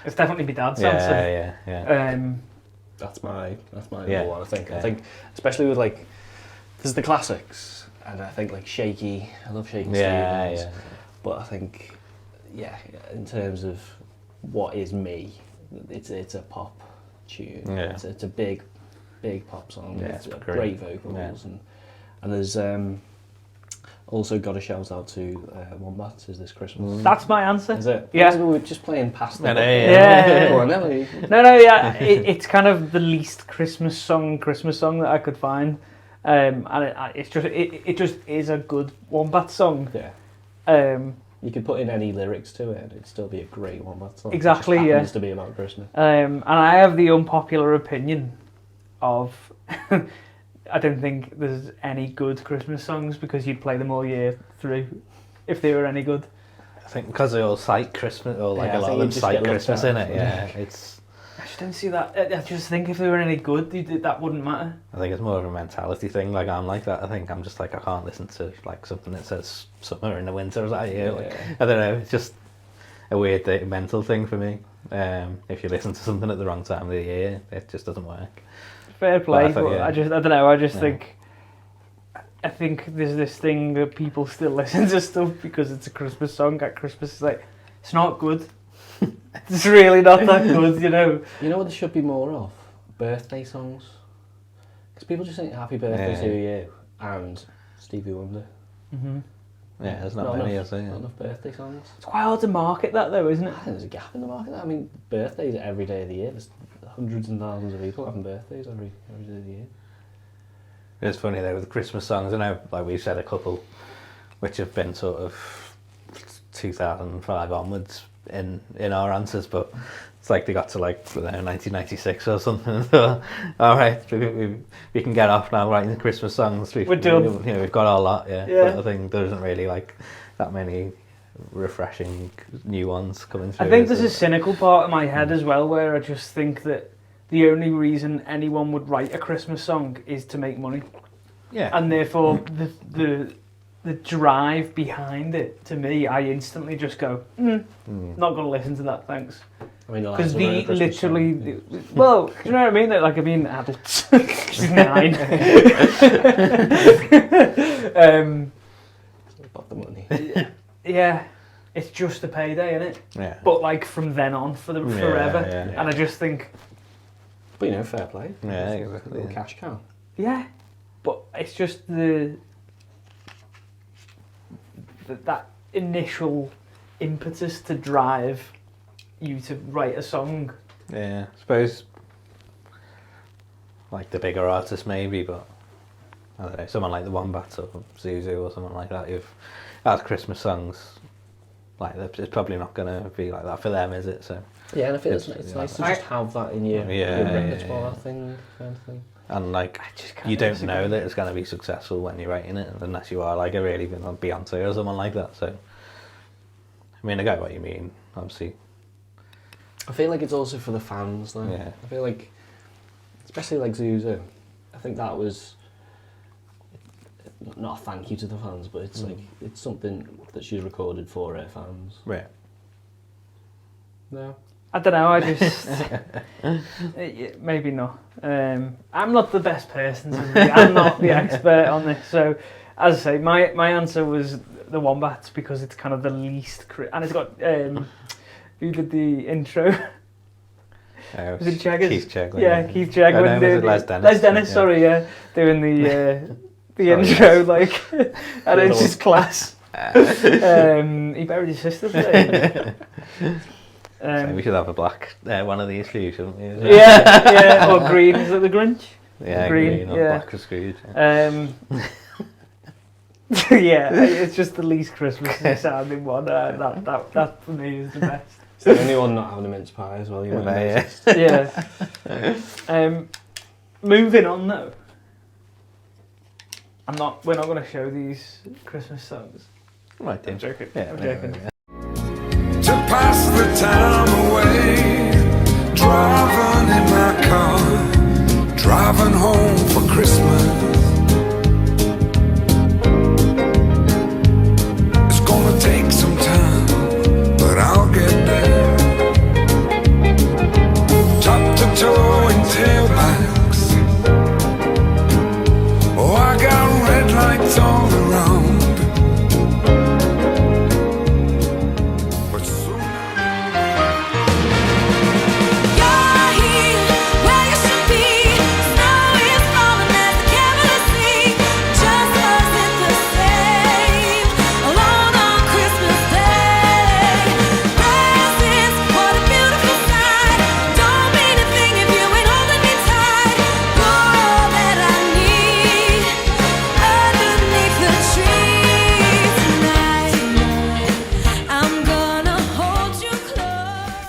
It's definitely my dad's answer. Yeah. That's my number Yeah. one. I think. Yeah. I think, especially with like, there's the classics, and I think like Shaky. I love Shaky Stevens. Yeah. But I think, in terms of what is me, it's a pop tune. Yeah. It's a big pop song. Yeah, it's it's great great. vocals, and there's also got a shout out to Wombats. Is this Christmas? That's my answer. Is it? Yeah. We were just playing past No, the. no, yeah. Go on, Ellie. No, yeah, it's kind of the least Christmas song that I could find, and it just is a good Wombat song. Yeah. You could put in any lyrics to it, and it'd still be a great Wombat song. Exactly, It just happens yeah. to be about Christmas. And I have the unpopular opinion of I don't think there's any good Christmas songs, because you'd play them all year through if they were any good. I think because they all cite Christmas, or like Yeah, a I lot think of you them just cite get looked Christmas at. in it. Yeah, it's. I just don't see that. I just think if they were any good, that wouldn't matter. I think it's more of a mentality thing. Like, I'm like that. I think I'm just like, I can't listen to like something that says summer in the winter. Is that you? Like, I don't know. It's just a weird mental thing for me. If you listen to something at the wrong time of the year, it just doesn't work. Fair play, But but I don't know. I just think. I think there's this thing that people still listen to stuff because it's a Christmas song at Christmas. It's like, it's not good. It's really not that good, you know. You know what there should be more of? Birthday songs. Because people just think Happy Birthday to you and Stevie Wonder. Mm-hmm. Yeah, there's not many, is there? Not enough birthday songs. It's quite hard to market that, though, isn't I it? think there's a gap in the market. I mean, birthdays are every day of the year. There's hundreds and thousands of people having birthdays every day of the year. It's funny though with the Christmas songs. I know, like we've said a couple, which have been sort of 2005 onwards in our answers, but it's like they got to like 1996 or something. So, all right, we can get off now writing Christmas songs. We're done. We've got our lot. Yeah. Yeah. But I think there isn't really like that many refreshing new ones coming through. I think there's a cynical part of my head as well, where I just think that the only reason anyone would write a Christmas song is to make money. Yeah. And therefore, the drive behind it, to me, I instantly just go, not going to listen to that, thanks. I mean, Because Eliza wrote a the Christmas song, literally, yeah. well, do you know what I mean? Like, I mean, adults. She's 9. It's about the money. Yeah, it's just a payday, innit? Yeah. But like from then on, forever. yeah. And I just think, But, you know, fair play. Yeah, It's a exactly. little cash cow. yeah, but it's just that initial impetus to drive you to write a song. Yeah, I suppose like the bigger artists maybe, but I don't know, someone like the Wombats or Zuzu or someone like that who've had Christmas songs, like it's probably not going to be like that for them, is it? So Yeah, and I feel It's- it's yeah. nice to just have that in your, Yeah, your yeah, repertoire yeah. thing, kind of thing. and like just can't you don't disagree. know that it's going to be successful when you're writing it unless you are like a really big Beyonce or someone like that. So I mean, I get what you mean, obviously. I feel like it's also for the fans, though. Yeah. I feel like, especially like Zuzu, I think that was not a thank you to the fans, but it's like it's something that she's recorded for her fans. Right. No. I don't know, I just... maybe not. I'm not the best person to be. I'm not the expert on this. So, as I say, my answer was the Wombats because it's kind of the least... and it's got... who did the intro? Was it Jaggers? Keith Chegwin. Yeah, Keith Chegwin. Oh, no, was it doing- Les Dennis? Les Dennis, Yeah. sorry, yeah. Doing the Sorry, intro, yes. like... and it's just class. He buried his sister today. So we should have a black one of these for you, shouldn't we? yeah, or green. Is it the Grinch? Yeah, green, or yeah. black for Scrooge. Yeah. Yeah, it's just the least Christmassy sounding one. That for me is the best. It's the only one not having a mince pie as well. You might Yeah, notice. Yeah. Moving on though. We're not going to show these Christmas songs. Right, I'm then. joking. Yeah, I'm yeah, joking. yeah. To pass the time away, driving in my car, driving home for Christmas. It's gonna take some time, but I'll get there. Top to toe in tailbacks. Oh, I got red lights all around. But soon You're here where you should be. Snow is falling as the cameras see. Just us in the same, alone on Christmas Day. Presents, what a beautiful sight. Don't mean a thing if you ain't holding me tight. You're all that I need underneath the tree tonight. I'm gonna hold you close.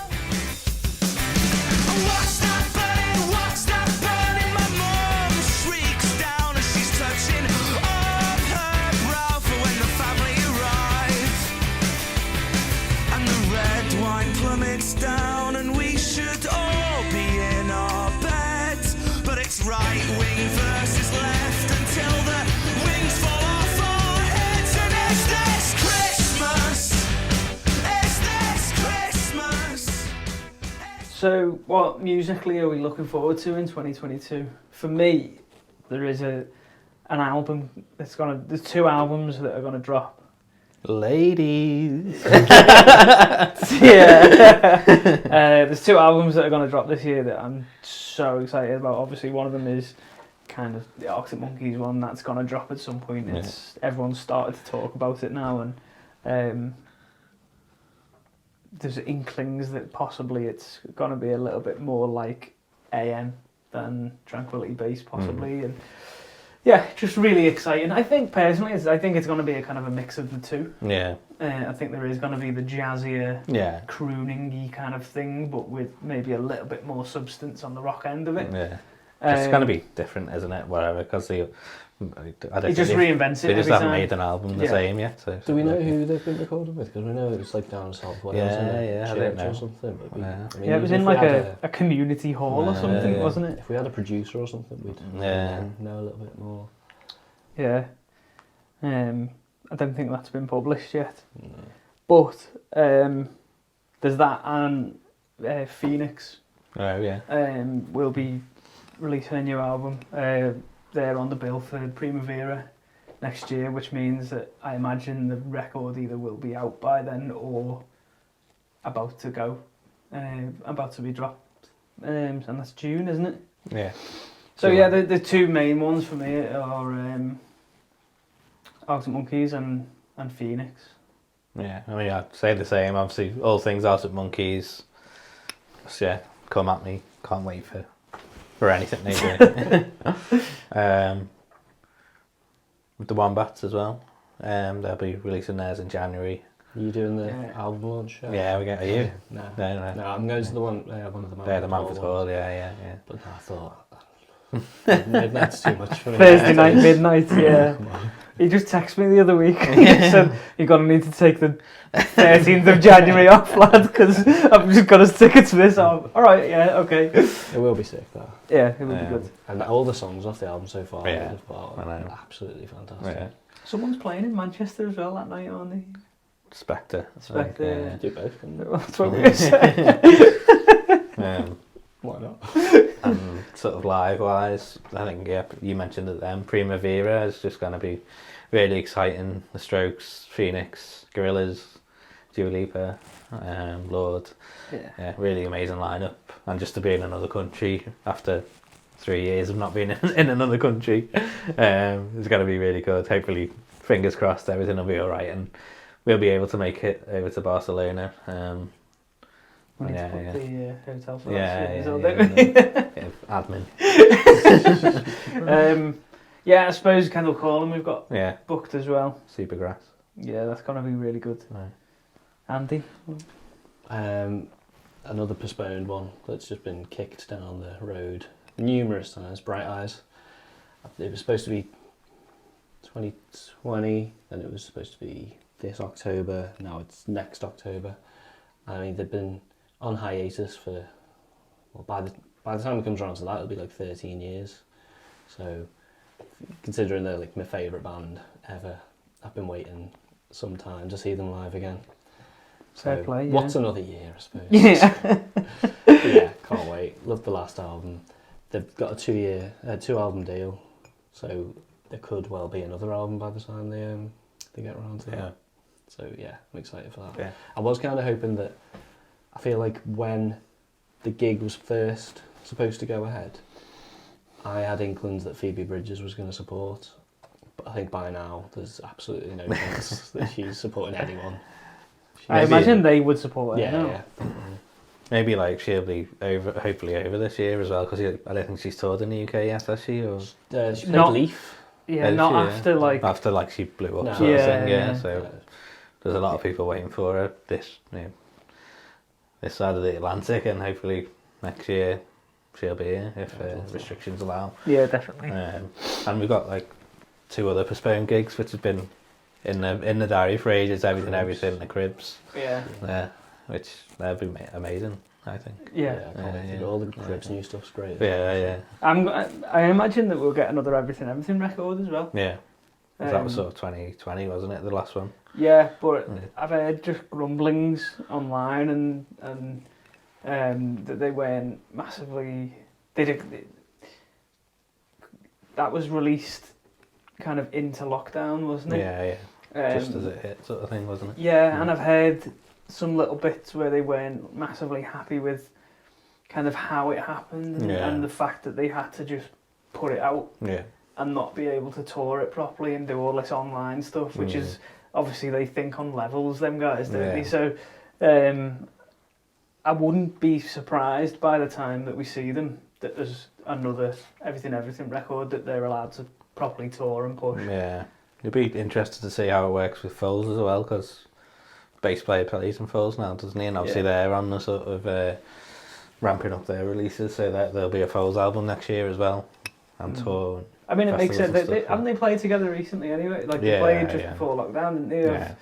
Watch that burning, my mom shrieks down as she's touching up her brow for when the family arrive. And the red wine plummets down and we should all be in our beds. But it's right wing versus left until the wings fall off our heads. And is this Christmas? Is this Christmas? So, what musically are we looking forward to in 2022? For me, there is an album that's there's 2 albums that are gonna drop. Ladies. Yeah. There's 2 albums that are gonna drop this year that I'm so excited about. Obviously, one of them is kind of the Arctic Monkeys one that's gonna drop at some point. Everyone's started to talk about it now, and there's inklings that possibly it's gonna be a little bit more like AM than Tranquility Base, possibly, and yeah, just really exciting. I think personally, I think it's gonna be a kind of a mix of the two. Yeah. I think there is gonna be the jazzier, Yeah. crooning-y kind of thing, but with maybe a little bit more substance on the rock end of it. Yeah. It's going to be different, isn't it? Whatever, because I don't He just think reinvents it they just every haven't time. made an album the Yeah. same yet. So Do we know who they've been recording with? Because we know it was like down in South Wales. Yeah, in a yeah, I church don't know. or something. But Yeah. I mean, Yeah, it was if in we like had a community hall or Yeah, something, yeah. wasn't it? If we had a producer or something, we'd Yeah. know a little bit more. Yeah. I don't think that's been published yet. But there's that, and Phoenix Oh yeah. will be releasing a new album. They're on the bill for Primavera next year, which means that I imagine the record either will be out by then or about to go, about to be dropped. And that's June, isn't it? Yeah. So yeah, the two main ones for me are Arctic Monkeys and Phoenix. Yeah, I mean, I'd say the same. Obviously, all things Arctic Monkeys. So, yeah, come at me. Can't wait for anything they do. With the Wombats as well. They'll be releasing theirs in January. Are you doing the Yeah. album launch? Yeah, we get. Are you? No. No. I'm going to the one of the They're the Manford ones. Hall. Yeah. But no, I thought midnight's too much for me. Thursday night, midnight, yeah. Come on. He just texted me the other week. He said, "You're going to need to take the 13th of January off, lad, because I've just got to stick it to this." All right, yeah, okay. It will be sick though. Yeah, it would be good. And all the songs off the album so far, Yeah, are I know. absolutely fantastic. Yeah. Someone's playing in Manchester as well that night, aren't they? Spectre. Spectre. Do both, couldn't you? That's what we were saying. Why not? And sort of live-wise, I think, yeah, you mentioned it. Primavera is just going to be really exciting. The Strokes, Phoenix, Gorillaz, Dua Lipa, Lord. Yeah, really amazing lineup. And just to be in another country after 3 years of not being in another country, it's going to be really good. Hopefully, fingers crossed, everything will be all right, and we'll be able to make it over to Barcelona. We need Yeah, to book yeah. the hotel for Yeah, that. admin. Yeah, I suppose Kendall Corlin we've got Yeah, booked as well. Supergrass. Yeah, that's going to be really good. Right. Andy? Another postponed one that's just been kicked down the road numerous times. Bright Eyes. It was supposed to be 2020, then it was supposed to be this October. Now it's next October. I mean, they've been on hiatus for, well, by the time it comes around to that, it'll be like 13 years. So, considering they're like my favourite band ever, I've been waiting some time to see them live again. Fair So, play, yeah. what's another year, I suppose? Yeah. Yeah, can't wait. Love the last album. They've got a 2-album deal, so there could well be another album by the time they get around to that. So yeah, I'm excited for that. Yeah. I was kind of hoping that, I feel like when the gig was first supposed to go ahead, I had inklings that Phoebe Bridgers was going to support, but I think by now there's absolutely no chance that she's supporting anyone. I imagine they would support it. Yeah, no? yeah. Maybe like she'll be hopefully over this year as well, because I don't think she's toured in the UK yet, has she? Or She played Not- Leaf. Yeah, Has not she, yeah? after like... after like she blew up, No. sort of Yeah, thing. yeah. So there's a lot of people waiting for her this side of the Atlantic, and hopefully next year she'll be here if restrictions allow. Yeah, definitely. And we've got like 2 other postponed gigs which have been in the diary for ages. Everything, the Cribs. Yeah. Which that'd be amazing, I think. Yeah. I can't wait to do all the Cribs new stuff's great. Yeah. I imagine that we'll get another Everything record as well. Yeah. That was Um, sort of 2020, wasn't it? The last one. Yeah, but Yeah. I've heard just grumblings online and that they weren't massively. That was released kind of into lockdown, wasn't it? Yeah. Just as it hit, sort of thing, wasn't it? Yeah, and I've heard some little bits where they weren't massively happy with kind of how it happened and the fact that they had to just put it out Yeah. and not be able to tour it properly and do all this online stuff, which is obviously they think on levels, them guys, don't they? So I wouldn't be surprised by the time that we see them that there's another Everything record that they're allowed to properly tour and push. Yeah. You'd be interested to see how it works with Foles as well, because bass player plays in Foles now, doesn't he? And obviously they're on the sort of ramping up their releases, so that there'll be a Foles album next year as well, and tour. I mean, it makes sense. festivals and stuff, Haven't they played together recently anyway? Like they Yeah, played just yeah. before lockdown, didn't they? Yeah.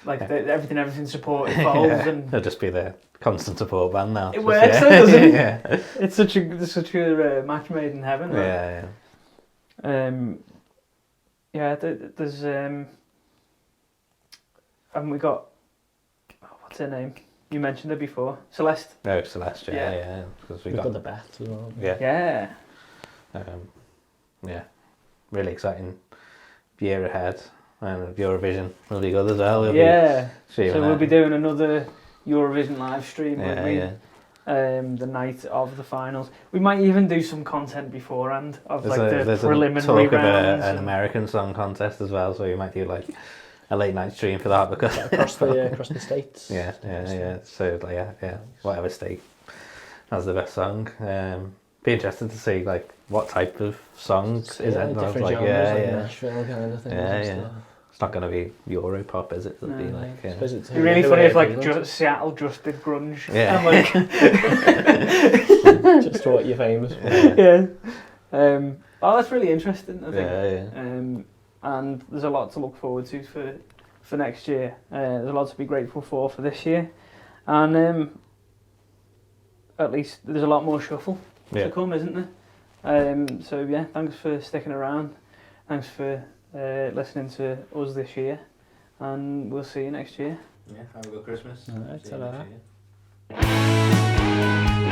Like everything supported Foles and They'll just be the constant support band now. it works, though, doesn't it? Yeah. It's such a match made in heaven. Right? Yeah. There's haven't we got what's her name? You mentioned it before. Celeste. No, Celeste, Yeah. yeah. Because we We've got got, the bet as well. yeah, Yeah. yeah. Really exciting year ahead. And Eurovision will be good as well. We'll be Yeah. streaming So we'll that. be doing another Eurovision live stream, won't Yeah, we? yeah. The night of the finals. We might even do some content beforehand of There's like the there's preliminary talk of rounds. an and- American song contest as well, so you might do like a late night stream for that because Across the states. yeah. So like, yeah, whatever state has the best song. Be interested to see like what type of songs is it? Different Like, genres, like Nashville kind of thing. Yeah. It's not going to be Europop, is it? It'll be No. like Suppose it's It'd be really funny if like England. Seattle just did grunge. Yeah. And, like, Just what you're famous for. yeah. Oh, that's really interesting. I think. yeah. And there's a lot to look forward to for next year. There's a lot to be grateful for this year, and at least there's a lot more shuffle to come, isn't there? So yeah, thanks for sticking around. Thanks for listening to us this year, and we'll see you next year. Yeah, have a good Christmas. All right, See you next ta-ra. year.